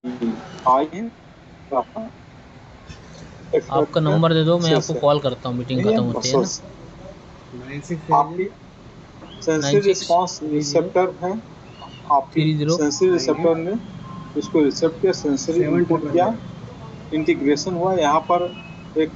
आई है आपका आपका नंबर दे दो, मैं आपको कॉल करता हूँ, मीटिंग खत्म होते है ना। आपकी सेंसरी 96 रिस्पांस रिसेप्टर है, आपकी 30 सेंसरी रिसेप्टर ने उसको रिसेप्ट किया, सेंसरी इनपुट किया, इंटीग्रेशन हुआ, यहाँ पर एक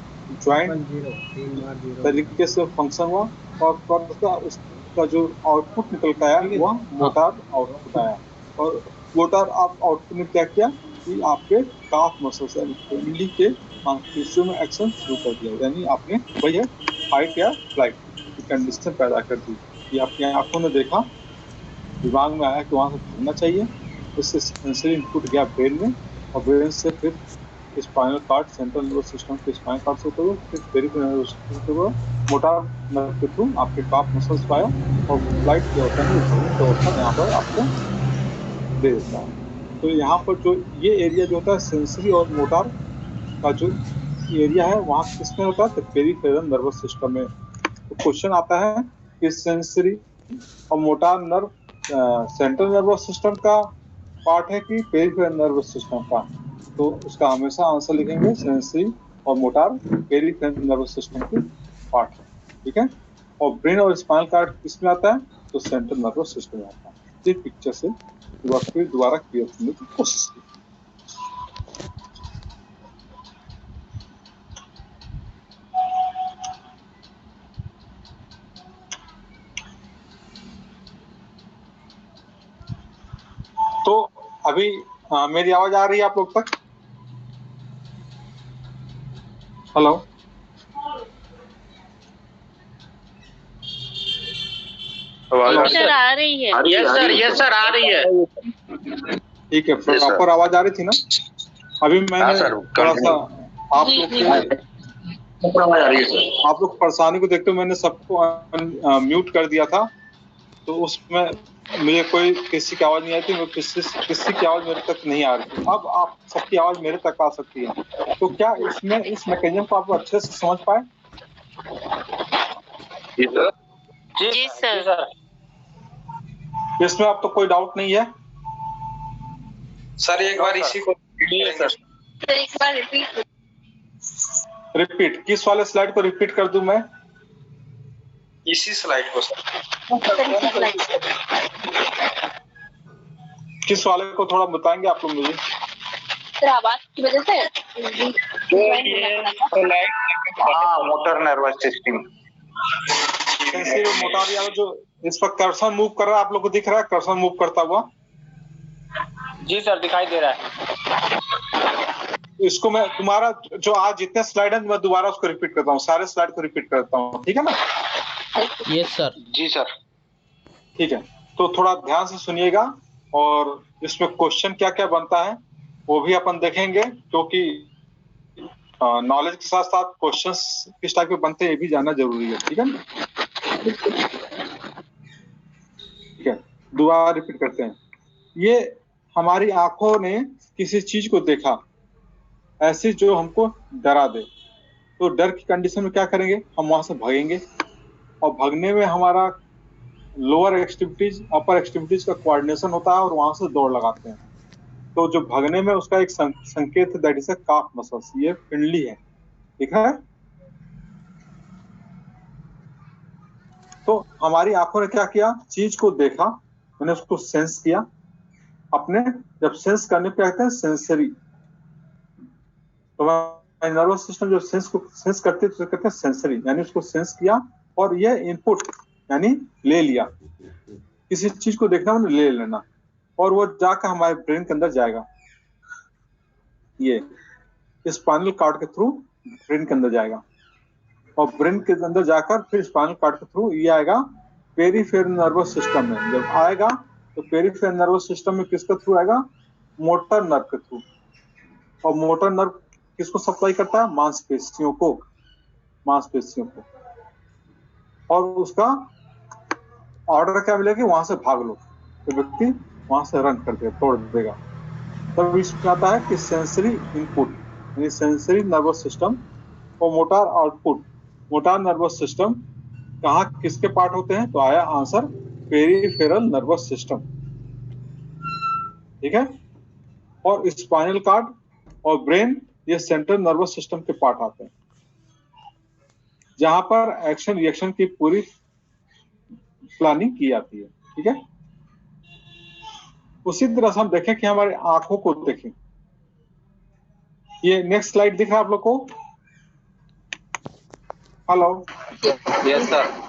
ज्वाइंट तरीके से फंक्शन हुआ, और उसका उसका जो आउटपुट निकल के आया वह हाँ। मोटार आउटपुट आया। और मोटार आप आउटपुट में क्या किया कि आपके काफ मसल्स एंडी के मांसपेशियों में एक्शन शुरू कर दिया, यानी आपने वही है फाइट या फ्लाइट की कंडीशन पैदा कर दी। ये आपकी आंखों ने देखा, दिमाग में आया कि वहां से भागना चाहिए, इससे सेंसरी इनपुट गया ब्रेन में, और ब्रेन से फिर spinal cord, central nervous system के स्पाइनल कार्ड से होते हुए फिर पेरिफेरल नर्वस सिस्टम के हुए मोटार नर्व के थ्रू आपके काफ मसल्स पाया, और फ्लाइट की अवस्था में भागने की अवस्था यहाँ पर आपको दे देता है। तो यहाँ पर जो ये एरिया जो होता है सेंसरी और मोटार का जो एरिया है वहाँ किसमें होता है, तो पेरिफेरल नर्वस सिस्टम में। तो क्वेश्चन आता है कि सेंसरी और motor nerve central nervous system का पार्ट है कि पेरिफेरल नर्वस सिस्टम का। तो उसका हमेशा आंसर लिखेंगे सेंसरी और मोटार पेरिफेरल नर्वस सिस्टम के पार्ट है, ठीक है। और ब्रेन और स्पाइनल कार्ड किसमें आता है, तो सेंट्रल नर्वस सिस्टम में आता है। ये पिक्चर से फिर दोबारा क्लियर करने की कोशिश की। तो अभी मेरी आवाज आ रही है आप लोग तक? हेलो, सर आ रही है। यस सर आ रही है। ठीक है, प्रॉपर आवाज आ रही थी ना? अभी मैंने थोड़ा सा आप लोग के आप लोग परेशानी को देखते हुए मैंने सबको म्यूट कर दिया था, तो उसमें मुझे कोई किसी की आवाज नहीं आई थी, किसी की आवाज मेरे तक नहीं आ रही थी। अब आप सबकी आवाज मेरे तक आ सकती है। तो क्या इसमें इस मैकेनिज्म को आप अच्छे से समझ पाए? जी सर। इसमें अब तो कोई डाउट नहीं है सर? एक बार इसी को एक बार रिपीट। रिपीट किस वाले स्लाइड को रिपीट कर दूं मैं? इसी स्लाइड को सर। किस वाले को थोड़ा बताएंगे आप लोग मुझे? सर आवाज की वजह से मोटर नर्वस सिस्टम मोटार या जो इस पर कर्सर मूव कर रहा है, आप लोग को दिख रहा है कर्सर मूव करता हुआ? जी सर दिखाई दे रहा है। इसको मैं तुम्हारा जो आज जितने स्लाइड है मैं दोबारा उसको रिपीट करता हूँ, सारे स्लाइड को रिपीट करता हूँ, ठीक है ना? Yes sir. जी सर। ठीक है, तो थोड़ा ध्यान से सुनिएगा, और इसमें क्वेश्चन क्या क्या बनता है वो भी अपन देखेंगे, क्योंकि नॉलेज के साथ साथ क्वेश्चंस किस टाइप के बनते हैं ये भी जानना जरूरी है, ठीक है ना? ठीक है, दोबारा रिपीट करते हैं। ये हमारी आंखों ने किसी चीज को देखा ऐसी जो हमको डरा दे, तो डर की कंडीशन में क्या करेंगे, हम वहां से भागेंगे, और भागने में हमारा लोअर एक्सट्रीमिटीज अपर एक्सट्रीमिटीज का कोऑर्डिनेशन होता है, और वहां से दौड़ लगाते हैं। तो जो भागने में उसका एक संकेत है, that is a calf muscles, ये पिंडली है, ठीक है। तो हमारी आंखों ने क्या किया, चीज को देखा, मैंने उसको सेंस किया अपने, जब सेंस करने पे कहते हैं सेंसरी, तो नर्वस सिस्टम जो सेंस करती है तो कहते हैं सेंसरी, यानी उसको सेंस किया, और ये इनपुट यानी ले लिया, किसी चीज को देखना मतलब ले लेना, और वो जाकर हमारे ब्रेन के अंदर जाएगा, ये स्पाइनल कार्ड के थ्रू ब्रेन के अंदर जाएगा, और ब्रेन के अंदर जाकर फिर स्पाइनल कार्ड के थ्रू ये आएगा पेरिफेरल नर्वस सिस्टम में। जब आएगा तो पेरिफेरल नर्वस सिस्टम में किसके थ्रू आएगा, मोटर नर्व के थ्रू, और मोटर नर्व किसको सप्लाई करता है, मांसपेशियों को, मांसपेशियों को, और उसका ऑर्डर क्या मिलेगी, वहां से भाग लो, तो व्यक्ति वहां से रन कर देगा, तोड़ देगा। तब इसमें आता है कि सेंसरी इनपुट यानी सेंसरी नर्वस सिस्टम, और motor output, motor nervous system कहाँ किसके पार्ट होते हैं, तो आया आंसर पेरिफेरल नर्वस सिस्टम, ठीक है। और स्पाइनल कार्ड और ब्रेन ये सेंट्रल नर्वस सिस्टम के पार्ट आते हैं, जहां पर एक्शन रिएक्शन की पूरी प्लानिंग की जाती है। ठीक है, उसी तरह से हम देखें कि हमारे आंखों को देखें। ये नेक्स्ट स्लाइड दिख रहा है आप लोग को? Hello, yes sir.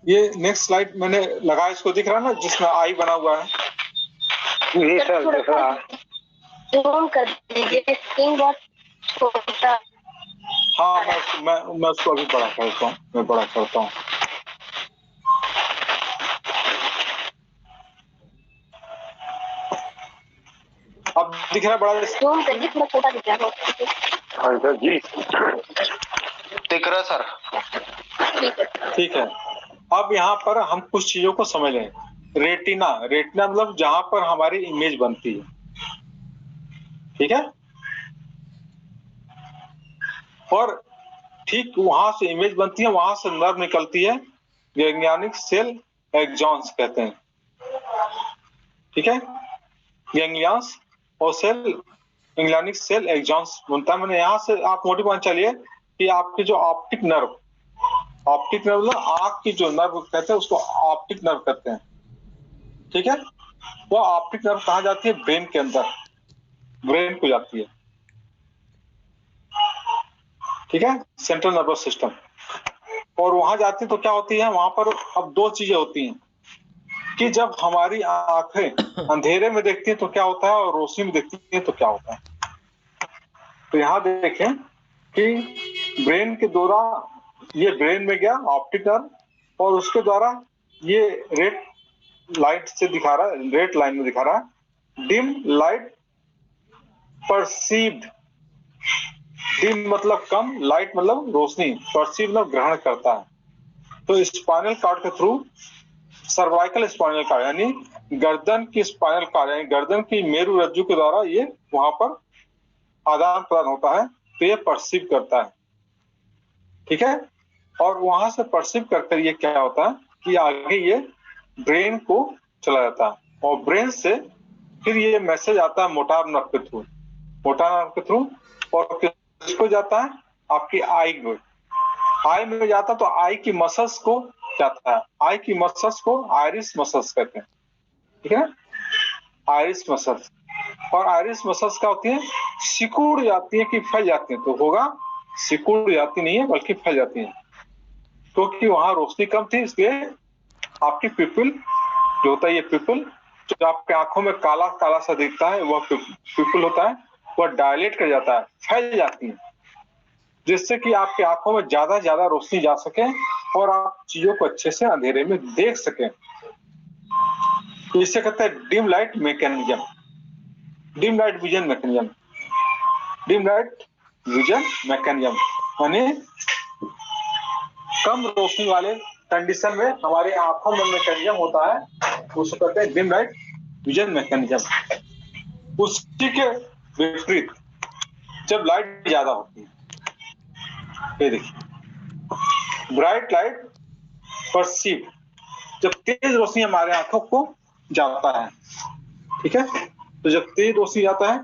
ये नेक्स्ट स्लाइड मैंने लगाया, इसको दिख रहा है ना, जिसमें आई बना हुआ है? जी सर दिख रहा है। जूम कर दीजिए, स्क्रीन बहुत छोटा। हाँ, मैं उसको अभी बड़ा करता हूँ, मैं बड़ा करता हूँ। अब दिख रहा है बड़ा? जूम करिए, थोड़ा छोटा दिख रहा है। हाँ सर जी दिख रहा सर। ठीक है, अब यहाँ पर हम कुछ चीजों को समझ लें। रेटिना, रेटिना मतलब जहां पर हमारी इमेज बनती है। ठीक है, और ठीक वहां से इमेज बनती है, वहां से नर्व निकलती है, गैंग्लियनिक सेल एक्सॉन्स कहते हैं। ठीक है, गैंग्लियंस और सेल, गैंग्लियनिक सेल एक्सॉन्स बनता है। मैंने यहाँ से आप मोटी मान चलिए कि आपके जो ऑप्टिक नर्व मतलब आंख की जो नर्व कहते हैं उसको ऑप्टिक नर्व कहते हैं। ठीक है, वो ऑप्टिक नर्व कहाँ जाती है? ब्रेन के अंदर, ब्रेन को जाती है। ठीक है, सेंट्रल नर्वस सिस्टम। और वहां जाती तो क्या होती है? वहां पर अब दो चीजें होती हैं कि जब हमारी आंखें अंधेरे में देखती हैं तो क्या होता है, और रोशनी में देखती हैं तो क्या होता है। तो यहाँ देखें कि ब्रेन के द्वारा ये ब्रेन में गया ऑप्टिक नर्व, और उसके द्वारा ये रेड लाइट से दिखा रहा है, रेड लाइन में दिखा रहा है डिम लाइट परसीव्ड। डिम मतलब कम, लाइट मतलब रोशनी, परसीव मतलब ग्रहण करता है। तो स्पाइनल कॉर्ड के थ्रू, सर्वाइकल स्पाइनल कॉर्ड यानी गर्दन की स्पाइनल कॉर्ड यानी गर्दन की मेरु रज्जु के द्वारा ये वहां पर आदान प्रदान होता है, तो ये परसीव करता है। ठीक है, और वहां से परसीव करकर ये क्या होता है कि आगे ये ब्रेन को चला जाता है, और ब्रेन से फिर ये मैसेज आता है मोटार नर्व के थ्रू, मोटार नर्व के थ्रू, और किसको जाता है? आपकी आई में, आई में जाता तो आई की मसल्स को जाता है। आई की मसल्स को आयरिस मसल्स कहते हैं। ठीक है, आयरिस मसल्स। और आयरिस मसल्स क्या होती है? सिकुड़ जाती है कि फैल जाती है? तो होगा सिकुड़ जाती नहीं है बल्कि फैल जाती है, क्योंकि वहां रोशनी कम थी, इसलिए आपकी पिपल जो होता है, ये पिपल जो आपके आंखों में काला काला सा दिखता है, वह पिपल होता है, वह डायलेट कर जाता है, फैल जाती है, जिससे कि आपकी आंखों में ज्यादा रोशनी जा सके और आप चीजों को अच्छे से अंधेरे में देख सकें। तो इसे कहते हैं dim light mechanism, dim light vision mechanism, dim light vision mechanism. यानी कम रोशनी वाले कंडीशन में हमारे आंखों में मैकेनिज्म होता है, उसको कहते हैं डिम लाइट विजन मैकेनिज्म। उसी के विपरीत जब लाइट ज्यादा होती है, ये देखिए ब्राइट लाइट परसीव, जब तेज रोशनी हमारे आंखों को जाता है। ठीक है, तो जब तेज रोशनी जाता है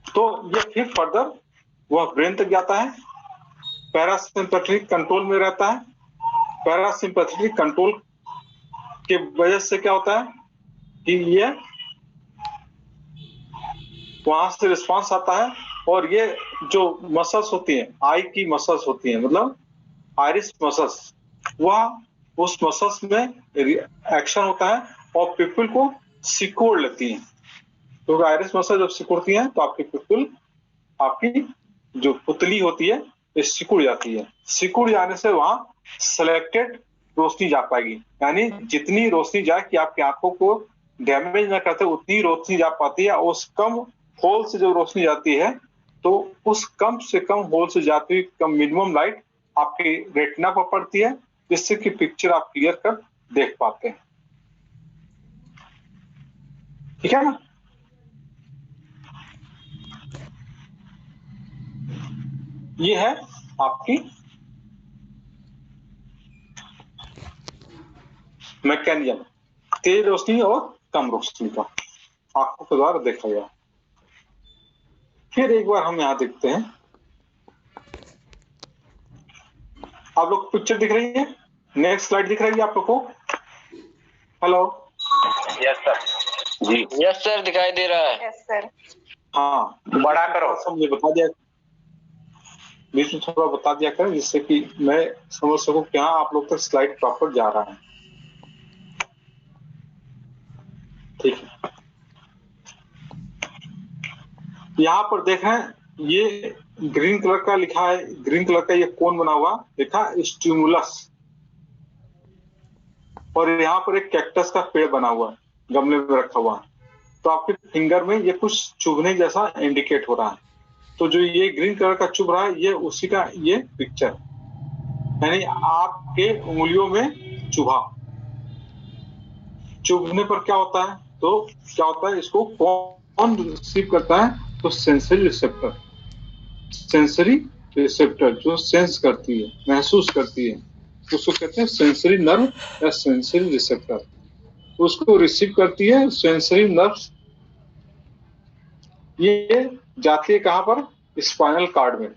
तो ये फिर फर्दर वह ब्रेन तक जाता है, पैरासिम्पैथेटिक कंट्रोल में रहता है। पैरासिम्पैथेटिक कंट्रोल के वजह से क्या होता है कि ये वहां से रिस्पांस आता है, और ये जो मसल्स होती हैं, आई की मसल्स होती हैं, मतलब आयरिस मसल्स, वह उस मसल्स में एक्शन होता है और पिपल को सिकोड़ लेती हैं। तो आयरिस मसल जब सिकुड़ती हैं तो आपकी पिपल, आपकी जो पुतली होती है, ये सिकुड़ जाती है। सिकुड़ जाने से वहां सिलेक्टेड रोशनी जा पाएगी, यानी जितनी रोशनी जाए कि आपकी आंखों को डैमेज न करते, उतनी रोशनी जा पाती है। उस कम होल से जो रोशनी जाती है, तो उस कम से कम होल से जाती हुई कम मिनिमम लाइट आपके रेटिना पर पड़ती है, जिससे कि पिक्चर आप क्लियर कर देख पाते हैं। ठीक है ना? ये है आपकी मैकेनिज्म, तेज रोशनी और कम रोशनी का आंखों के द्वारा देखा गया। फिर एक बार हम यहाँ देखते हैं, आप लोग पिक्चर दिख रही है, नेक्स्ट स्लाइड दिख रही है आप लोग को? हेलो, यस सर जी, यस सर दिखाई दे रहा है। Yes sir. हाँ बड़ा करो, मुझे बता दिया, बीच में थोड़ा बता दिया करें जिससे कि मैं समझ सकूं कि हाँ आप लोग तक स्लाइड प्रॉपर जा रहा है। ठीक है, यहाँ पर देखें ये ग्रीन कलर का लिखा है, ग्रीन कलर का ये कोन बना हुआ लिखा स्टिमुलस, और यहाँ पर एक कैक्टस का पेड़ बना हुआ है, गमले में रखा हुआ है। तो आपके फिंगर में ये कुछ चुभने जैसा इंडिकेट हो रहा है। तो जो ये ग्रीन कलर का चुभ रहा है ये उसी का ये पिक्चर, यानी आपके उंगलियों में चुभा। चुभने पर क्या होता है, तो क्या होता है, इसको कौन रिसीव करता है, तो सेंसरी रिसेप्टर, सेंसरी रिसेप्टर जो सेंस करती है, महसूस करती है, उसको कहते हैं सेंसरी नर्व या सेंसरी रिसेप्टर। उसको रिसीव करती है सेंसरी नर्व। ये जाती है कहां पर, स्पाइनल कार्ड में,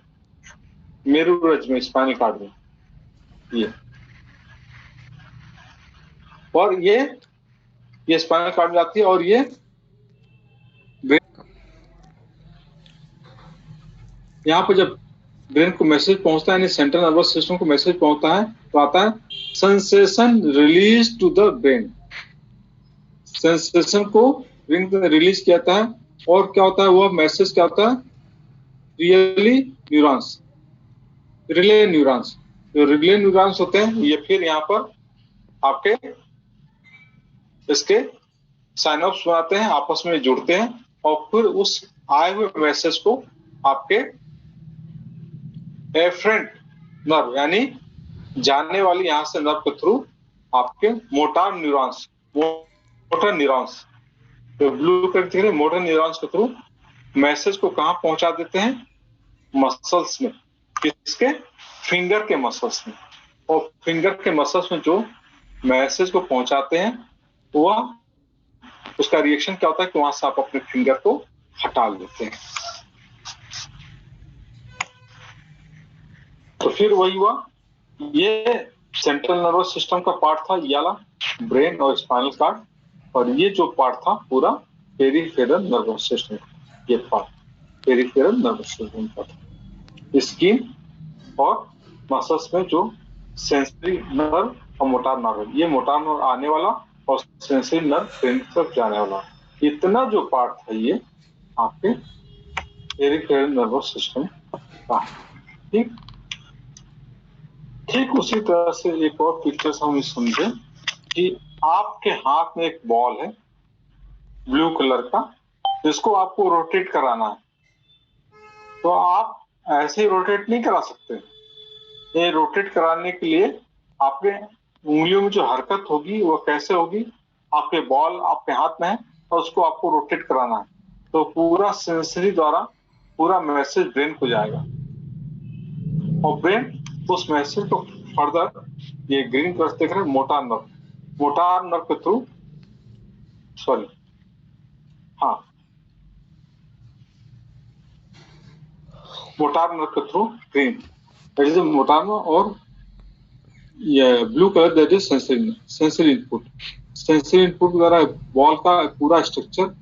मेरुरज्ज में, स्पाइनल कार्ड में ये, और ये स्पाइनल कार्ड में जाती है, और ये यहाँ पर जब ब्रेन को मैसेज पहुंचता है, यानी सेंट्रल नर्वस सिस्टम को मैसेज पहुंचता है, तो आता है sensation release to the brain. Sensation को ब्रेन में रिलीज किया जाता है, और क्या होता है, वह मैसेज क्या होता है, रियली न्यूरॉन्स, रिले न्यूरॉन्स, जो रिले न्यूरॉन्स होते हैं ये फिर यहाँ पर आपके इसके साइनप्स बनाते हैं, आपस में जुड़ते हैं, और फिर उस आए हुए मैसेज को आपके एफरेंट नर्व, यानी जानने वाली यहाँ से नर्व के थ्रू आपके मोटर न्यूरॉन्स, तो ब्लू कलर मोटर न्यूरॉन्स के थ्रू मैसेज को कहाँ पहुंचा देते हैं, मसल्स में, किसके, फिंगर के मसल्स में। और फिंगर के मसल्स में जो मैसेज को पहुंचाते हैं वह, उसका रिएक्शन क्या होता है कि वहां से आप अपने फिंगर को हटा लेते हैं। तो फिर वही हुआ, ये सेंट्रल नर्वस सिस्टम का पार्ट था, ये वाला ब्रेन और स्पाइनल कार्ड, और ये जो पार्ट था पूरा पेरिफेरल नर्वस सिस्टम, ये पार्ट पेरिफेरल नर्वस सिस्टम का था। स्किन और मसल्स में जो सेंसरी नर्व और मोटर नर्व, ये मोटर नर्व आने वाला और सेंसरी नर्व ब्रेन की तरफ जाने वाला, इतना जो पार्ट था ये आपके पेरिफेरल नर्वस सिस्टम का। ठीक, ठीक उसी तरह से एक और पिक्चर से हम समझे कि आपके हाथ में एक बॉल है ब्लू कलर का, जिसको आपको रोटेट कराना है। तो आप ऐसे ही रोटेट नहीं करा सकते, ये रोटेट कराने के लिए आपके उंगलियों में जो हरकत होगी वो कैसे होगी, आपके बॉल आपके हाथ में है और उसको आपको रोटेट कराना है, तो पूरा सेंसरी द्वारा पूरा मैसेज ब्रेन को जाएगा, और ब्रेन उस मैसेज को फर्दर, ये ग्रीन कलर देख रहे हैं, मोटर नर्व के थ्रू, सॉरी हाँ, मोटर नर्व के through green, that is motor nerve, और ये blue colour that is sensory input. Sensory input द्वारा बॉल का पूरा स्ट्रक्चर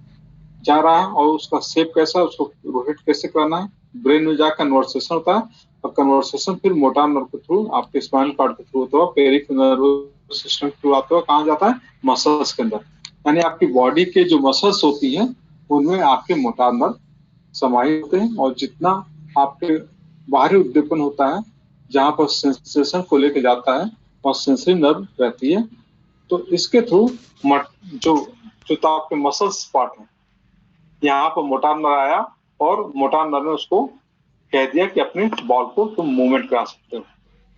जा रहा है, और उसका शेप कैसा है, उसको रोटेट कैसे करना है, ब्रेन में जाकर कन्वर्सेशन होता है, और कन्वर्सेशन फिर मोटर नर्व के थ्रू, आपके स्पाइनल कार्ड के थ्रू होता है, पेरिफेरल नर्वस सिस्टम के थ्रू आता है, कहाँ जाता है, मसल्स के अंदर। यानी आपकी बॉडी के जो मसल्स होती हैं उनमें आपके मोटर नर्व समाहित होते हैं, और जितना आपके बाहरी उद्दीपन होता है जहाँ पर सेंसेशन को लेके जाता है और सेंसरी नर्व रहती है, तो इसके थ्रू जो आपके मसल्स पार्ट है, यहाँ पर मोटर नर्व आया और मोटर नर्व ने उसको कह दिया कि अपने बॉल को तुम मूवमेंट करा सकते हो,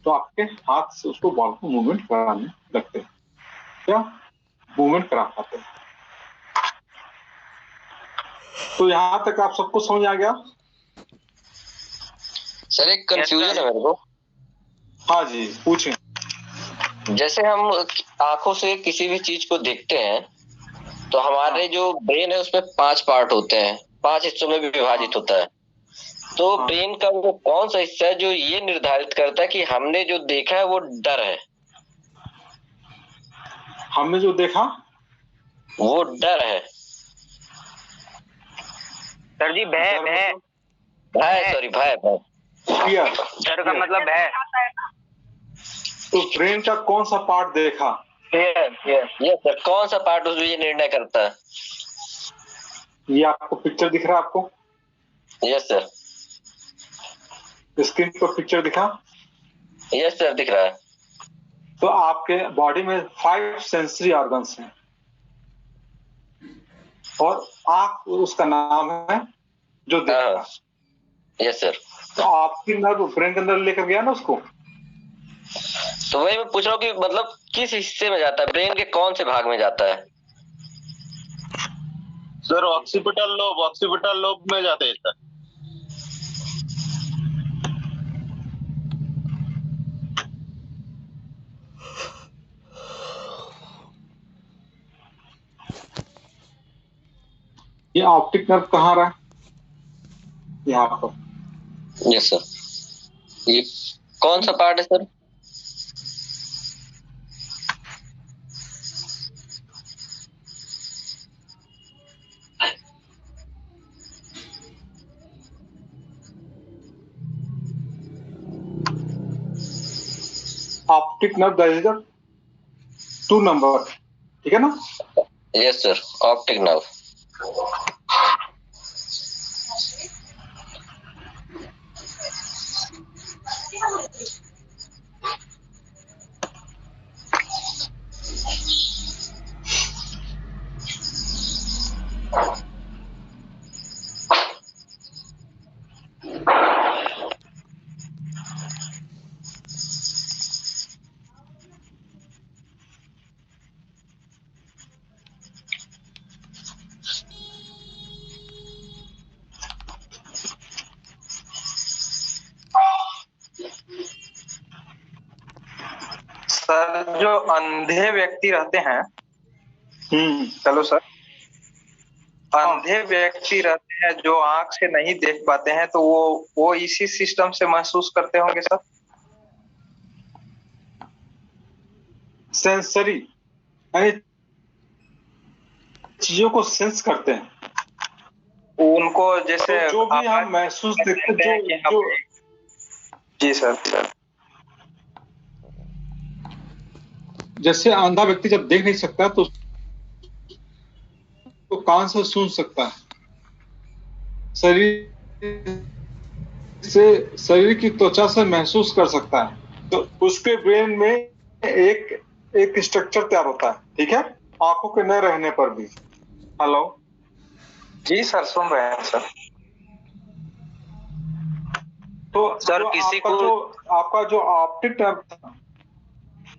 तो आपके हाथ से उसको बॉल को मूवमेंट कराने लगते हैं, क्या मूवमेंट करा पाते हैं। तो यहाँ तक आप सबको समझ आ गया? सर एक कंफ्यूजन है मेरे को। हाँ जी, पूछें। जैसे हम आंखों से किसी भी चीज को देखते हैं तो हमारे जो ब्रेन है उसमें 5 पार्ट होते हैं, 5 हिस्सों में भी विभाजित होता है। तो ब्रेन का वो कौन सा हिस्सा है जो ये निर्धारित करता है कि हमने जो देखा है वो डर है? हमने जो देखा वो डर है। सर जी भय भय भय, सॉरी भय भय। फियर। डर का मतलब भय। तो ब्रेन का कौन सा पार्ट देखा? यस सर, कौन सा पार्ट उसमें ये निर्णय करता है? ये आपको पिक्चर दिख रहा है आपको? Yes sir. स्क्रीन पर पिक्चर दिखा? यस सर, दिख रहा है। तो आपके बॉडी में 5 सेंसरी ऑर्गन्स हैं और आंख उसका नाम है जो देखा। Yes sir. तो आपकी नर्व ब्रेन के अंदर लेकर गया ना उसको। तो वही मैं पूछ रहा हूँ कि मतलब किस हिस्से में जाता है, ब्रेन के कौन से भाग में जाता है? सर ऑक्सीपिटल लोब में जाते हैं सर। ये ऑप्टिक नर्व कहाँ रहा? यहाँ पर। Yes sir. ये कौन सा पार्ट है sir? Optic nerve that is the 2 number, ठीक है ना? Yes sir, optic nerve. Sir जो अंधे व्यक्ति रहते हैं, चलो सर, अंधे व्यक्ति रहते हैं जो आंख से नहीं देख पाते हैं, तो वो इसी सिस्टम से महसूस करते होंगे सर। सेंसरी यानी चीजों को सेंस करते हैं उनको, जैसे तो जो भी हम महसूस देखते जो जी सर। जैसे अंधा व्यक्ति जब देख नहीं सकता तो कान से सुन सकता है, शरीर की त्वचा से महसूस कर सकता है। तो उसके ब्रेन में एक स्ट्रक्चर तैयार होता है, ठीक है, आंखों के न रहने पर भी। हेलो जी सर, सुन रहे हैं सर। तो सर किसी को आपका जो ऑप्टिक नर्व था,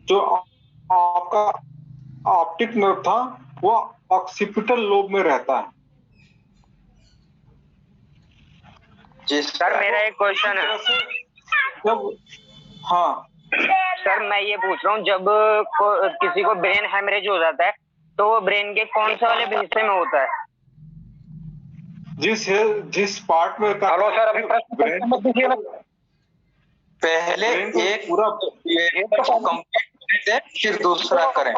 जो आपका ऑप्टिक नर्व था वो ऑक्सीपिटल लोब में रहता है। जी सर मेरा एक क्वेश्चन है। जब हाँ सर मैं ये पूछ रहा हूँ, जब किसी को ब्रेन हेमरेज हो जाता है तो वो ब्रेन के कौन से वाले हिस्से में होता है? जिस पार्ट में हेलो सर, अभी ब्रेन पहले एक पूरा कंप्लीट फिर दूसरा करें।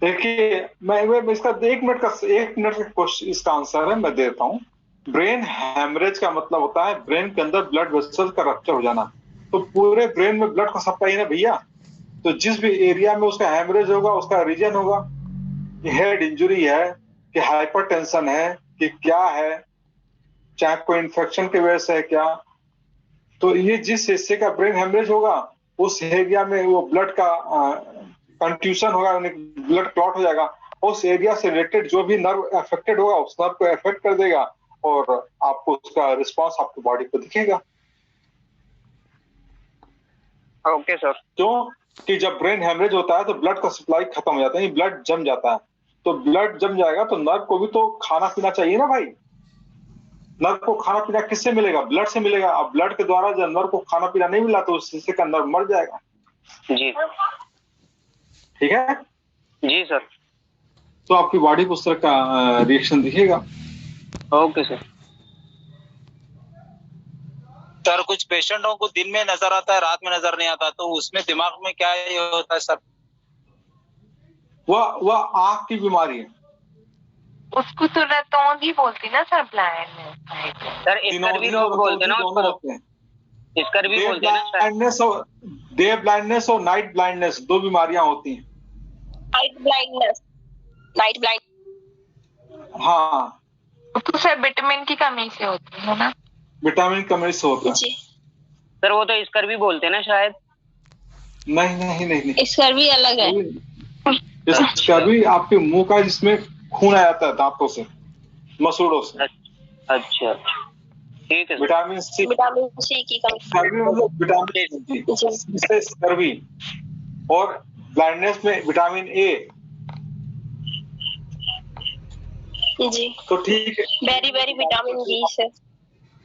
देखिए मैं इसका 1 मिनट का क्वेश्चन, इसका आंसर है मैं देता हूँ। ब्रेन हैमरेज का मतलब होता है ब्रेन के अंदर ब्लड वेसल का रप्चर हो जाना। तो पूरे ब्रेन में ब्लड का सप्लाई है ना भैया, तो जिस भी एरिया में उसका हैमरेज होगा उसका रीजन होगा, हेड इंजरी है कि हाइपरटेंशन है कि क्या है, चाहे कोई इन्फेक्शन की वजह से है क्या, तो ये जिस हिस्से का ब्रेन हैमरेज होगा उस एरिया में वो ब्लड का कंट्यूशन होगा, ब्लड क्लॉट हो जाएगा। उस एरिया से रिलेटेड जो भी नर्व अफेक्टेड होगा उस नर्व को अफेक्ट कर देगा और आपको उसका रिस्पांस आपकी बॉडी को दिखेगा। Okay sir. क्यों कि जब ब्रेन हैमरेज होता है तो ब्लड का सप्लाई खत्म हो जाता है, ब्लड जम जाता है। तो ब्लड जम जाएगा तो नर्व को भी तो खाना पीना चाहिए ना भाई। नर्व को खाना पीना किससे मिलेगा? ब्लड से मिलेगा। अब ब्लड के द्वारा जब नर्व को खाना पीना नहीं मिला तो उस हिस्से का नर्व मर जाएगा। जी ठीक है। जी सर। तो आपकी बॉडी को उस तरह का रिएक्शन दिखेगा। Okay sir. सर कुछ पेशेंटों को दिन में नजर आता है, रात में नजर नहीं आता, तो उसमें दिमाग में क्या ये होता है सर? वह आंख की बीमारी है। उसको तो रतौंध ही बोलती ना सर, ब्लाइंडनेस। सर इसकर भी लोग बोलते हैं ना उसको, इसकर भी बोलते हैं ना सर। ब्लाइंडनेस और डे ब्लाइंडनेस और नाइट ब्लाइंडनेस 2 बीमारियां होती हैं। Night blindness, night blind. हाँ, तो सर विटामिन की कमी से होती है ना? विटामिन कमी से होता है जी सर। वो तो इसकर भी बोलते हैं ना शायद। नहीं नहीं नहीं नहीं, इसका भी अलग है। इसका भी आपके मुंह का जिसमें खून आ जाता है दांतों से, मसूड़ों से। अच्छा ठीक है। विटामिन सी की कमी। स्कर्वी मतलब विटामिन सी से स्कर्वी, और ब्लाइंडनेस में विटामिन ए। जी तो ठीक है। वेरी वेरी विटामिन बी से।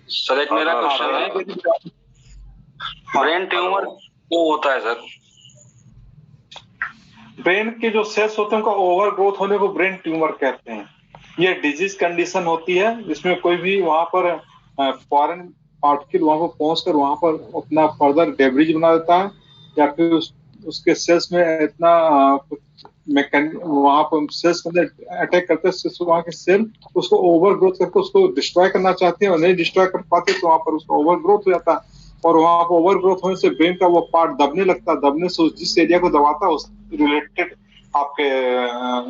सर एक मेरा क्वेश्चन है, ब्रेन ट्यूमर वो होता है सर? ब्रेन के जो सेल्स होते हैं उनका ओवर ग्रोथ होने को ब्रेन ट्यूमर कहते हैं। ये डिजीज कंडीशन होती है जिसमें कोई भी वहां पर फॉरेन पार्टिकल वहां पर पहुंचकर वहां पर अपना फर्दर डेब्रिज बना देता है, या फिर उसके सेल्स में इतना वहां पर सेल्स के अंदर अटैक करते हैं, वहां के सेल उसको ओवर ग्रोथ करके उसको डिस्ट्रॉय करना चाहते हैं और नहीं डिस्ट्रॉय कर पाते, तो वहां पर उसका ओवर ग्रोथ हो जाता है। और वहां पर ओवर ग्रोथ होने से ब्रेन का वो पार्ट दबने लगता है, दबने से जिस एरिया को दबाता है उस रिलेटेड आपके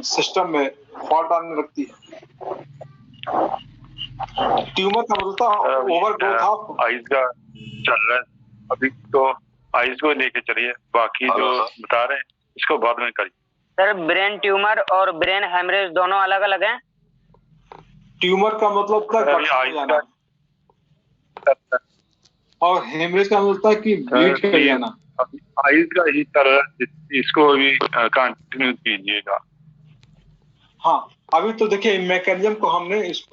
सिस्टम में फॉल्ट आने लगती है। ट्यूमर का मतलब ओवर ग्रोथ ऑफ आइज का चल रहा है अभी, तो आइज को लेके चलिए, बाकी जो बता रहे हैं इसको बाद में करिए। सर ब्रेन ट्यूमर और ब्रेन हेमरेज दोनों अलग अलग हैं। ट्यूमर का मतलब था और हेमरेज का मतलब था कि ब्लीड कर जाना। आइज का ही तरह इसको भी कंटिन्यू कीजिएगा। हाँ, अभी तो देखिए मैकेनिज्म को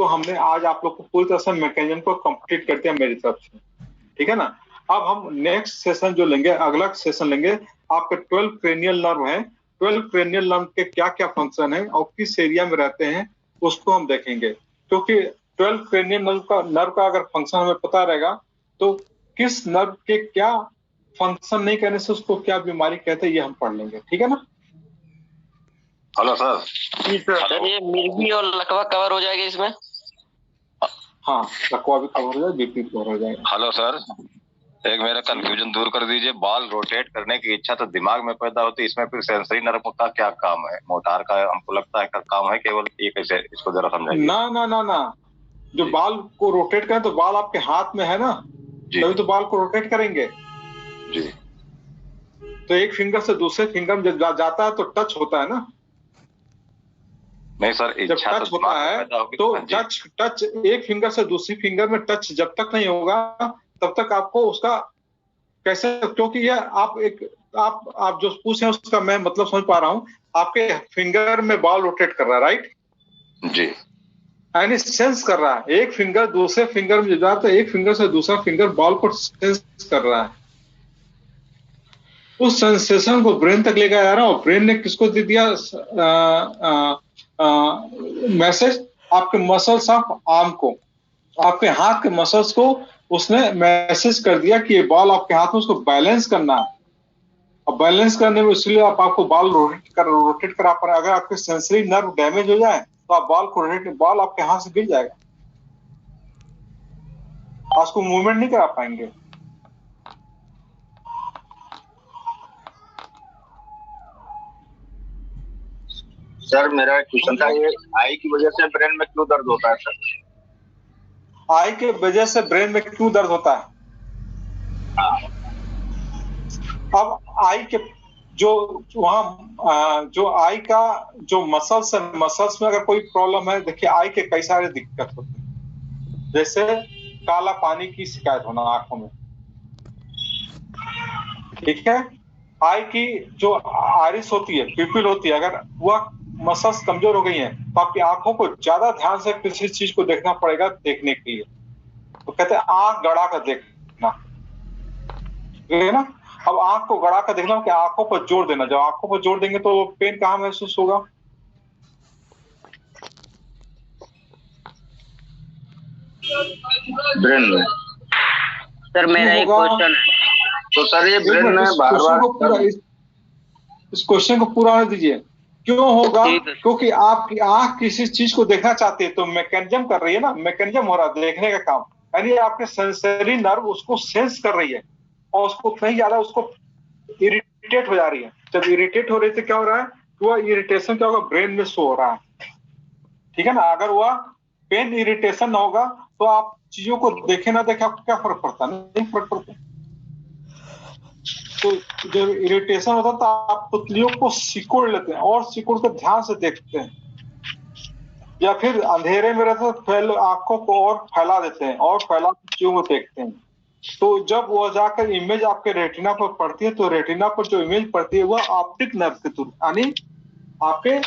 हमने आज आप लोग को पूरी तरह से मैकेनिज्म को कंप्लीट कर दिया मेरी तरफ से, ठीक है ना। अब हम नेक्स्ट सेशन जो लेंगे, अगला सेशन लेंगे, आपके 12 क्रेनियल नर्व है, 12 क्रेनियल नर्व के क्या क्या फंक्शन है और किस एरिया में रहते हैं उसको हम देखेंगे। क्योंकि 12 क्रेनियल नर्व का अगर फंक्शन हमें पता रहेगा तो किस नर्व के क्या फंक्शन नहीं करने से उसको क्या बीमारी कहते हैं ये हम पढ़ लेंगे, ठीक है ना। Hello sir. सर ये मिर्गी और लकवा कवर हो जाएगा इसमें? हाँ, लकवा भी कवर हो जाएगा, बीपी कवर हो जाएगा। हेलो सर, एक मेरा कंफ्यूजन दूर कर दीजिए। बाल रोटेट करने की इच्छा तो दिमाग में पैदा होती है, इसमें फिर सेंसरी नर्व का क्या काम है? मोटार का हमको लगता है का काम है केवल, ये कैसे, इसको जरा समझाइए। ना ना ना ना, जो बाल को रोटेट करें तो बाल आपके हाथ में है ना, तभी तो बाल को रोटेट करेंगे जी। तो एक फिंगर से दूसरे फिंगर में जब जाता है तो टच होता है ना। नहीं सर, जब टच होता है तो टच एक फिंगर से दूसरी फिंगर में टच जब तक नहीं होगा तब तक आपको उसका कैसे, क्योंकि यह आप जो पूछे उसका मैं मतलब समझ पा रहा हूँ। आपके फिंगर में बाल रोटेट कर रहा है, राइट जी, यानी सेंस कर रहा है। एक फिंगर दूसरे फिंगर में जा तो एक फिंगर से दूसरा फिंगर बॉल को सेंस कर रहा है, उस सेंसेशन को ब्रेन तक लेकर आ रहा है। और ब्रेन ने किसको दे दिया मैसेज? आपके मसल्स ऑफ आर्म को, आपके हाथ के मसल्स को उसने मैसेज कर दिया कि ये बॉल आपके हाथ में, उसको बैलेंस करना है। और बैलेंस करने में इसलिए आपको बॉल रोटेट करा पा रहे। अगर आपके सेंसरी नर्व डैमेज हो जाए तो आप बॉल आपके हाथ से गिर जाएगा, आप उसको मूवमेंट नहीं करा पाएंगे। सर मेरा क्वेश्चन था, ये आई की वजह से ब्रेन में क्यों दर्द होता है सर? आई के वजह से ब्रेन में क्यों दर्द होता है? अब आई के जो आई का जो मसल्स में अगर कोई प्रॉब्लम है, देखिए आई के कई सारे दिक्कत होते हैं, जैसे काला पानी की शिकायत होना आंखों में, ठीक है। आई की जो आरिस होती है, पिपिल होती है, अगर वह मसल्स कमजोर हो गई हैं तो आपकी आंखों को ज्यादा ध्यान से किसी चीज को देखना पड़ेगा देखने के लिए। तो कहते हैं आंख गड़ा कर देखना, है ना। अब आंख को गड़ा कर देखना कि आंखों पर जोर देना, जब आंखों पर जोर देंगे तो पेन कहाँ महसूस होगा? ब्रेन में। सर मेरा एक क्वेश्चन है। तो सर ये ब्रेन में बार बार इस क्वेश्चन को पूरा होने दीजिए। क्यों होगा? क्योंकि आपकी आंख किसी चीज को देखना चाहती है तो मैकेनिज्म कर रही है ना, मैकेनिज्म हो रहा है देखने का काम, यानी आपके सेंसरी नर्व उसको सेंस कर रही है और उसको कहीं ज्यादा उसको इरिटेट हो जा रही है। जब इरिटेट हो रही है तो क्या हो रहा है? वह इरिटेशन क्या होगा? ब्रेन में शो हो रहा है, ठीक है ना। अगर वह पेन इरिटेशन ना होगा तो आप चीजों को देखे ना देखे आपको क्या फर्क पड़ता? नहीं फर्क पड़ता। तो जब इरिटेशन होता है तो आप पुतलियों को सिकोड़ लेते हैं और सिकोड़ कर ध्यान से देखते हैं, या फिर अंधेरे में रहते तो आंखों को और फैला देते हैं और फैला चीजों को देखते हैं। तो जब वो जाकर इमेज आपके रेटिना पर पड़ती है तो रेटिना पर जो इमेज पड़ती है वह ऑप्टिक नर्व के थ्रू, यानी आपके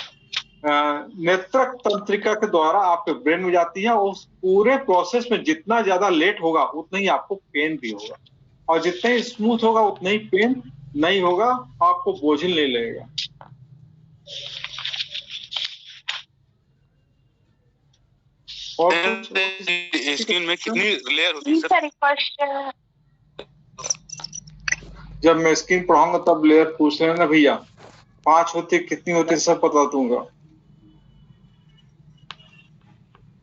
नेत्रक तंत्रिका के द्वारा आपके ब्रेन में जाती है। उस पूरे प्रोसेस में जितना ज्यादा लेट होगा उतना ही आपको पेन भी होगा, और जितना ही स्मूथ होगा उतना ही पेन नहीं होगा, आपको बोझिल नहीं लगेगा। और स्किन में कितनी लेयर होती है सर? जब मैं स्किन पढ़ाऊंगा तब लेयर पूछ लेना ना भैया। 5 होती, कितनी होती सब बता दूंगा।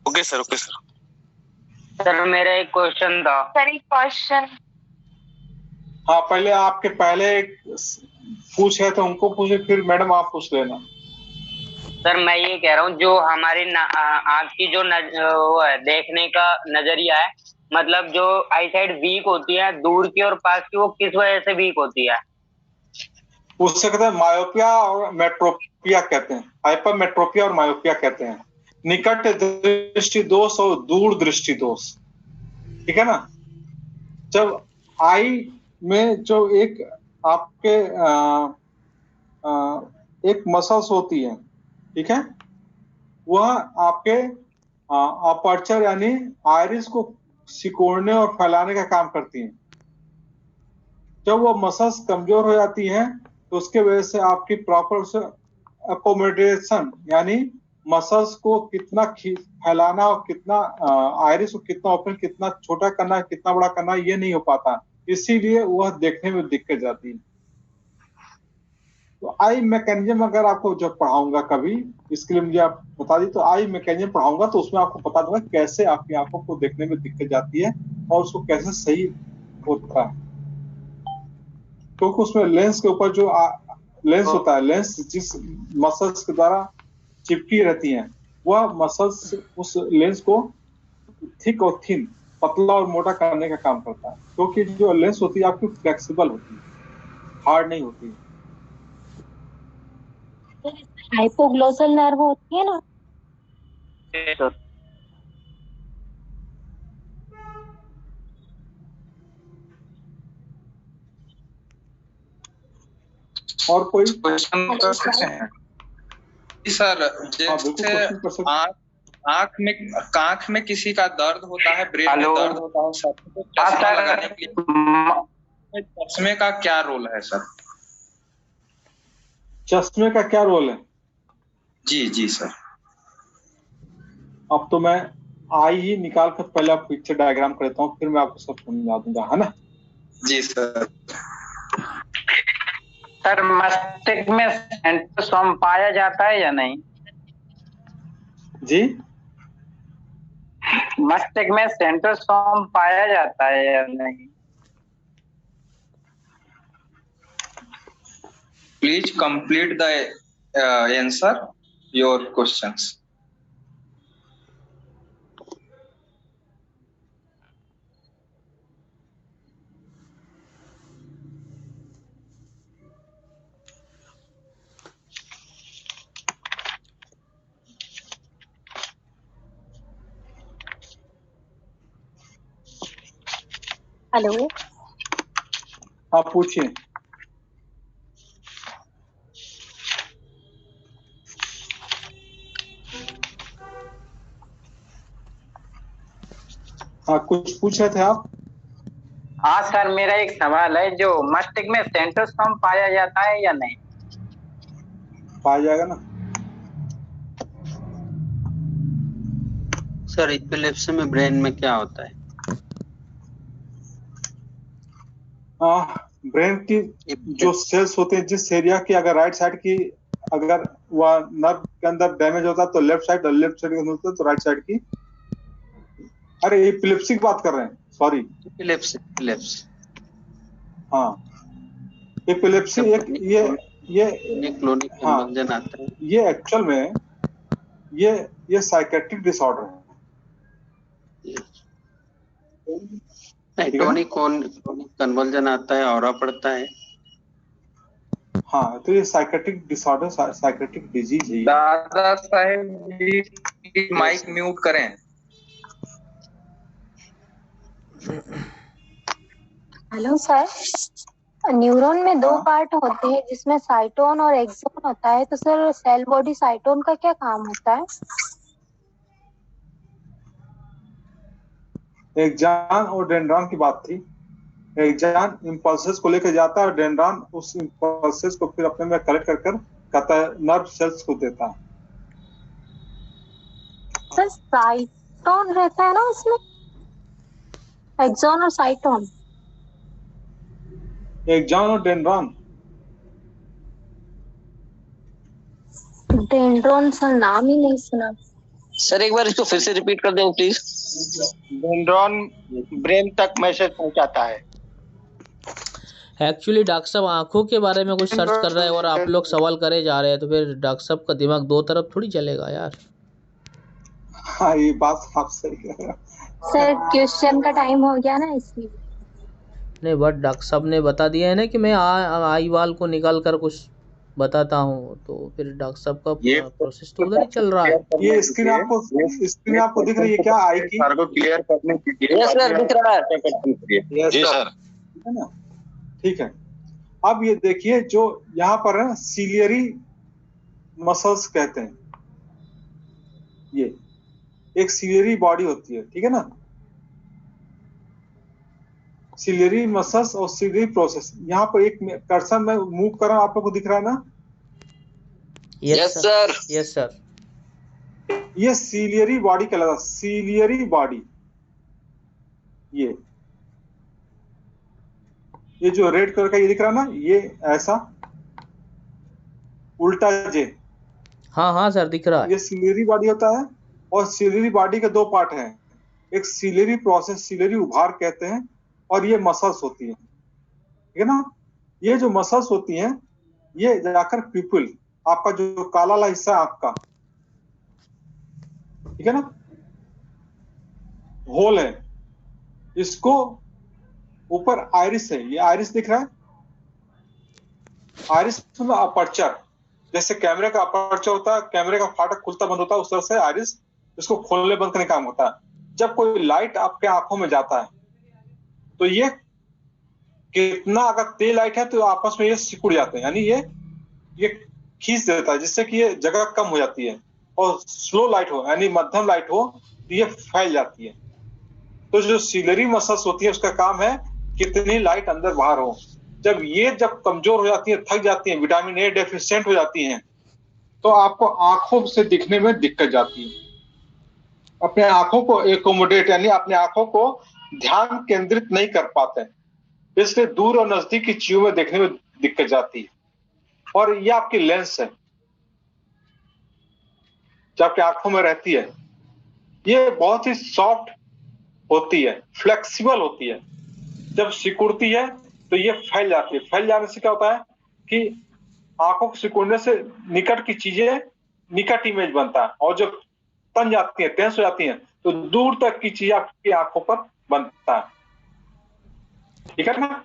Okay sir, okay sir. Sir मेरा एक क्वेश्चन था। सर एक क्वेश्चन। हाँ, पहले आपके पहले पूछे तो उनको पूछे, फिर मैडम आप पूछ लेना। सर मैं ये कह रहा हूँ जो हमारी आँख की जो वो है देखने का नजरिया है, मतलब जो आई साइड वीक होती है दूर की और पास की, वो किस वजह से वीक होती है? उससे कहते हैं मायोपिया और मेट्रोपिया कहते हैं। हाइपर मेट्रोपिया और मायोपिया कहते हैं। निकट दृष्टि दोष और दूर दृष्टि दोष, ठीक है ना। जब आई में जो एक आपके एक मसल्स होती है, ठीक है, वह आपके अपर्चर यानी आयरिस को सिकोड़ने और फैलाने का काम करती है। जब वो मसल्स कमजोर हो जाती हैं तो उसके वजह से आपकी प्रॉपर अकोमोडेशन यानी मसल्स को कितना फैलाना और कितना आयरिस को कितना ओपन, कितना छोटा करना, कितना बड़ा करना, ये नहीं हो पाता, इसीलिए वह देखने में दिक्कत जाती है। तो आई मैकेनिज्म अगर आपको जब पढ़ाऊंगा कभी, इसके लिए मुझे आप बता दी, तो आई मैकेनिज्म पढ़ाऊंगा तो उसमें आपको बता दूंगा कैसे आपकी आंखों को देखने में दिक्कत जाती है और उसको कैसे सही होता है। क्योंकि उसमें लेंस के ऊपर जो लेंस होता है, लेंस जिस मसल्स के द्वारा चिपकी रहती हैं, वह मसल्स उस लेंस को थिक और थिन, पतला और मोटा करने का काम करता है। क्योंकि जो लेंस होती है आपकी फ्लेक्सिबल होती है, हार्ड नहीं होती है। हाइपोग्लोसल नर्व होती है ना। और कोई क्वेश्चन कर सकते हैं? सर जैसे आँख में किसी का दर्द होता है, ब्रेन में दर्द होता है, चश्मा लगाने के लिए चश्मे का क्या रोल है सर? चश्मे का क्या रोल है? जी जी सर। अब तो मैं आई ही निकाल कर पहले आप पिक्चर डायग्राम करता हूँ, फिर मैं आपको सब समझा दूंगा, है ना। जी सर। सर मस्तिष्क में सेंट्रोसोम पाया जाता है या नहीं? जी, मस्तिष्क में सेंट्रोसोम पाया जाता है या नहीं? Please complete the answer your questions. Hello, आप पूछिए। हाँ, कुछ पूछ रहे थे आप? हाँ सर, मेरा एक सवाल है, जो मस्तिष्क में सेंट्रोसोम पाया जाता है या नहीं? पाया जाएगा ना सर। एपिलेप्सी में ब्रेन में क्या होता है? ब्रेन की जो सेल्स होते हैं, जिस एरिया की अगर राइट साइड की अगर वह नर्व के अंदर डैमेज होता है तो लेफ्ट साइड, और लेफ्ट साइड के अंदर होता है तो राइट साइड की। अरे एपिलेप्सी की बात कर रहे हैं, सॉरी। एपिलेप्सी। हाँ, एपिलेप्सी एक ये क्लोनिक कन्वर्जन आता है। ये एक्चुअल में ये साइकेट्रिक डिसऑर्डर है। टोनिक कन्वर्जन आता है, ऑरा पड़ता है। हाँ, तो ये साइकेट्रिक डिसऑर्डर, साइकेट्रिक डिजीज है। दादा साहेब जी माइक म्यूट करें। हेलो सर, न्यूरॉन में दो पार्ट होते हैं जिसमें साइटोन और एक्सोन होता है, तो सर सेल बॉडी साइटोन का क्या काम होता है? एक्सॉन और डेंड्रॉन की बात थी। एक्सॉन इंपल्सेस को लेकर जाता है और डेंड्रॉन उस इंपल्सेस को फिर अपने में कलेक्ट कर कहता है नर्व सेल्स को देता है। सर साइटोन रहता है ना उसमें, एक्सॉन और साइटोन। एक्सॉन और डेंड्रॉन। डेंड्रॉन सर नाम ही नहीं सुना। सर एक बार इसको फिर से रिपीट कर देंगे प्लीज। डेंड्रॉन ब्रेन तक मैसेज पहुंचाता है। एक्चुअली डॉक्टर साहब आंखों के बारे में कुछ सर्च कर रहे हैं और आप लोग सवाल करे जा रहे हैं, तो फिर डॉक्टर साहब का दिमाग दो तरफ थोड़ी चलेगा यार। हाँ, ये बात आप सही कह रहे हैं। सर क्वेश्चन का टाइम हो गया ना, इसलिए। नहीं, बट डॉक्टर साहब ने बता दिया है ना कि मैं आई वाल को निकाल कर कुछ बताता हूँ, तो फिर डॉक्टर साहब का प्रोसेस तो उधर ही चल रहा है। ये स्क्रीन आपको दिख रही है क्या? आई की सर को क्लियर करने के लिए। यस सर, दिख रहा है। जी सर। है ना, ठीक है। अब ये देखिए, जो यहाँ पर है सीलियरी मसल्स कहते हैं, ये एक सीलियरी बॉडी होती है, ठीक है ना। सीलियरी मसल्स और सीलियरी प्रोसेस। यहाँ पर एक कर्सर में मूव कर रहा हूं, आप लोग को दिख रहा है ना? Yes sir. Yes sir. ये सीलियरी बॉडी कहलाता है, सीलियरी बॉडी। ये जो रेड कलर का ये दिख रहा है ना, ये ऐसा उल्टा जे। हाँ सर, दिख रहा है। ये सीलियरी बॉडी होता है, और सीलियरी बॉडी के दो पार्ट हैं। एक सीलियरी प्रोसेस, सीलियरी उभार कहते हैं, और ये मसल्स होती है, ठीक है ना। ये जो मसल्स होती हैं, ये जाकर पीपल, आपका जो काला वाला हिस्सा आंख का, ठीक है ना, होल है, इसको ऊपर आइरिस है, ये आइरिस दिख रहा है। आइरिस में अपर्चर, जैसे कैमरे का अपर्चर होता है, कैमरे का फाटक खुलता बंद होता है, उस तरह से आइरिस इसको खोलने बंद करने का काम होता है। जब कोई लाइट आपके आंखों में जाता है तो ये कितना, अगर तेज लाइट है तो आपस में ये सिकुड़ जाते हैं, यानी ये खींच देता है, जिससे कि ये जगह कम हो जाती है। और स्लो लाइट हो, यानी मध्यम लाइट हो, तो ये फैल जाती है। तो जो सीलियरी मसल्स होती है, उसका काम है कितनी लाइट अंदर बाहर हो। जब कमजोर हो जाती है, थक जाती है, विटामिन ए डेफिशिएंट हो जाती हैं, तो आपको आंखों से दिखने में दिक्कत जाती है। अपने आंखों को एकोमोडेट, यानी अपने आंखों को ध्यान केंद्रित नहीं कर पाते, इसलिए दूर और नजदीक की चीजों में देखने में दिक्कत जाती है। और ये आपकी लेंस है, जो आपकी आंखों में रहती है, ये बहुत ही सॉफ्ट होती है, फ्लेक्सिबल होती है। जब सिकुड़ती है तो ये फैल जाती है। फैल जाने से क्या होता है कि आंखों को सिकुड़ने से निकट की चीजें, निकट इमेज बनता है, और जब तन जाती है, टेंस हो जाती है, तो दूर तक की चीज आपकी आंखों पर बनता है, ठीक है ना।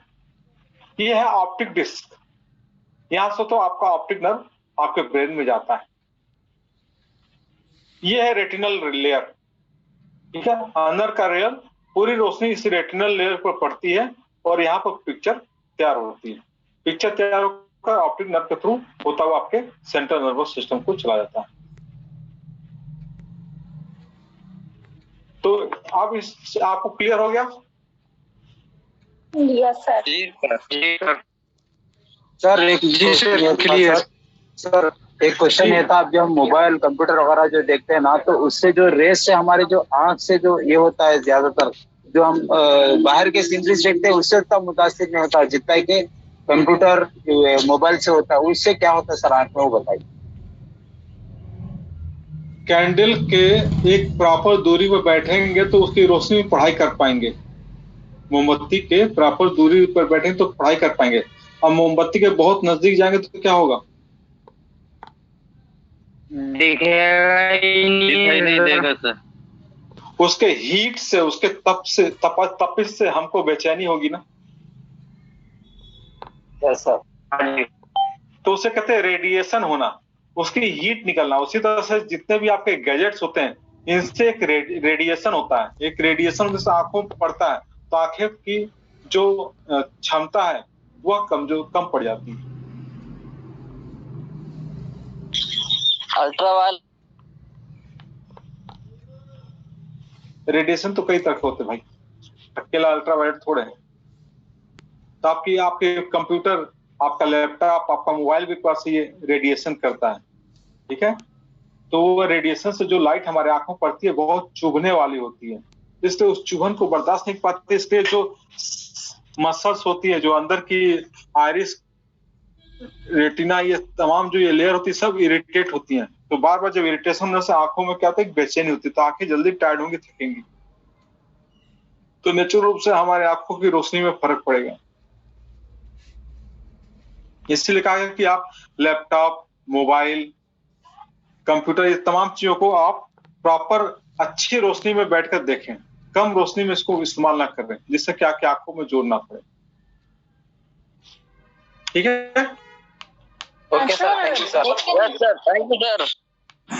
ये है ऑप्टिक डिस्क। यहां से तो आपका ऑप्टिक नर्व आपके ब्रेन में जाता है। ये है रेटिनल लेयर, ठीक है। अंदर का लेयर, पूरी रोशनी इस रेटिनल लेयर पर पड़ती है और यहाँ पर पिक्चर तैयार होती है। पिक्चर तैयार होकर ऑप्टिक नर्व के थ्रू होता हुआ आपके सेंट्रल नर्वस सिस्टम को चला जाता है। तो अब आपको क्लियर हो गया? Yes sir. सर एक जी सर क्लियर। सर एक क्वेश्चन ये था, जो हम मोबाइल कंप्यूटर वगैरह जो देखते हैं ना, तो उससे जो रेस से हमारे जो आंख से जो ये होता है, ज्यादातर जो हम बाहर के सीनरीज देखते हैं उससे उतना मुतासिर नहीं होता जितना कि कंप्यूटर मोबाइल से होता है। उससे क्या होता है सर आंख में, वो बताइए। कैंडल के एक प्रॉपर दूरी पर बैठेंगे तो उसकी रोशनी में पढ़ाई कर पाएंगे। मोमबत्ती के प्रॉपर दूरी पर बैठेंगे तो पढ़ाई कर पाएंगे। अब मोमबत्ती के बहुत नजदीक जाएंगे तो क्या होगा? दिखाई नहीं देगा सर। उसके हीट से, उसके तपिश से हमको बेचैनी होगी ना। सर तो उसे कहते हैं रेडिएशन होना, उसकी हीट निकलना। उसी तरह से जितने भी आपके गैजेट्स होते हैं इनसे एक रेडिएशन होता है। एक रेडिएशन जैसे आंखों पर पड़ता है तो आंखें की जो क्षमता है वह कम पड़ जाती है। अल्ट्रावायलेट रेडिएशन तो कई तरह के होते हैं भाई, अकेला अल्ट्रावायलेट थोड़े हैं। तो आपके कंप्यूटर, आपका लैपटॉप, आपका मोबाइल भी पास ये रेडिएशन करता है, ठीक है। तो वो रेडिएशन से जो लाइट हमारे आंखों पर पड़ती है बहुत चुभने वाली होती है, इसलिए उस चुभन को बर्दाश्त नहीं पाते। इसलिए जो मसल्स होती है, जो अंदर की आयरिस, रेटिना, ये तमाम जो ये लेयर होती है सब इरिटेट होती हैं। तो बार बार जब इरिटेशन होने से आंखों में क्या होता है, बेचैनी होती है, तो आंखें जल्दी टायर्ड होंगी, थकेंगी। तो नेचुरल रूप से हमारे आंखों की रोशनी में फर्क पड़ेगा। इसलिए कहा गया कि आप लैपटॉप, मोबाइल, कंप्यूटर, ये तमाम चीजों को आप प्रॉपर अच्छी रोशनी में बैठकर देखें, कम रोशनी में इसको इस्तेमाल ना करें, जिससे क्या क्या आंखों में जोर ना पड़े। ठीक है, okay sir, thank you sir. Yes sir, thank you sir.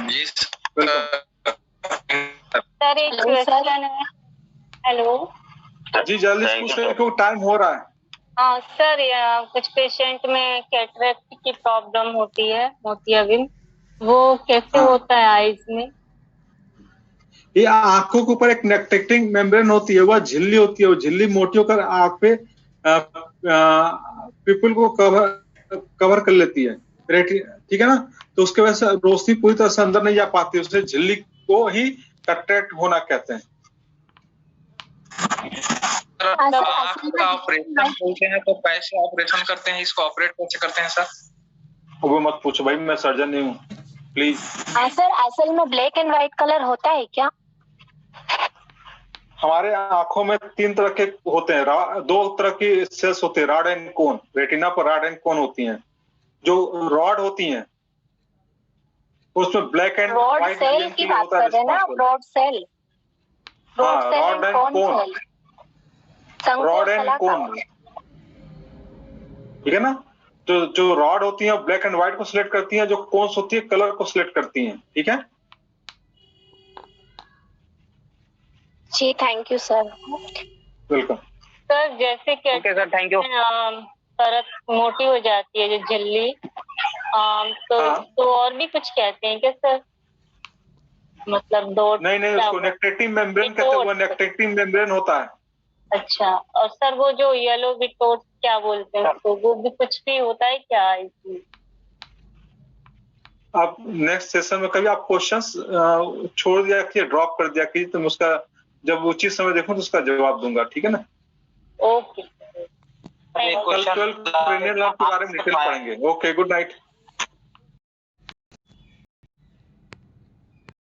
जी सर एक क्वेश्चन है। हेलो जी जल्दी पूछे क्योंकि टाइम हो रहा है। हाँ सर, कुछ पेशेंट में कैटरेक्ट की प्रॉब्लम होती है, मोतियाबिंद, वो कैसे होता है आईज में? ये आंखों के ऊपर एक नेक्टेक्टिंग मेम्ब्रेन होती है, वह झिल्ली होती है। वो झिल्ली मोटी होकर आंख पे पीपल को कवर कर लेती है, ठीक है ना। तो उसके वजह से रोशनी पूरी तरह से अंदर नहीं जा पाती, उससे झिल्ली को ही कैटरेक्ट होना कहते हैं। आँख का ऑपरेशन बोलते हैं तो कैसे ऑपरेशन करते हैं, इसको ऑपरेट कैसे करते हैं सर? वो मत पूछो भाई, मैं सर्जन नहीं हूँ, प्लीज। हाँ सर, असल में ब्लैक एंड व्हाइट कलर होता है क्या? हमारे आंखों में 3 तरह के होते हैं, 2 तरह की सेल्स होते हैं, रॉड एंड कोन। रेटिना पर रॉड एंड कोन होती हैं। जो रॉड होती हैं उसमें ब्लैक एंड व्हाइट सेल की बात कर रहे हैं ना, rod cell. Rod and cone, rod and cone, ठीक है ना। तो जो रॉड होती है ब्लैक एंड व्हाइट को सिलेक्ट करती हैं, जो कोन्स होती है कलर को सिलेक्ट करती हैं, ठीक है। जी thank you sir. Welcome sir. जैसे कि ओके सर, थैंक यू। परत मोटी हो जाती है जो झिल्ली, तो और भी कुछ कहते हैं क्या सर? मतलब दो नहीं, उसको नेक्टेटिंग मेम्ब्रेन कहते हैं, वो नेक्टेटिंग मेम्ब्रेन होता है। अच्छा, और सर वो जो येलो विटोट क्या बोलते हैं उसको, वो भी कुछ भी होता है क्या इसमें? आप नेक्स्ट सेशन में कभी आप क्वेश्चंस छोड़ दिया कि ड्रॉप कर दिया कि तो उसका जब उचित समय देखूं तो उसका जवाब दूंगा, ठीक है ना। ओके, कल 12 के बारे में डिटेल पढ़ेंगे। Okay, good night.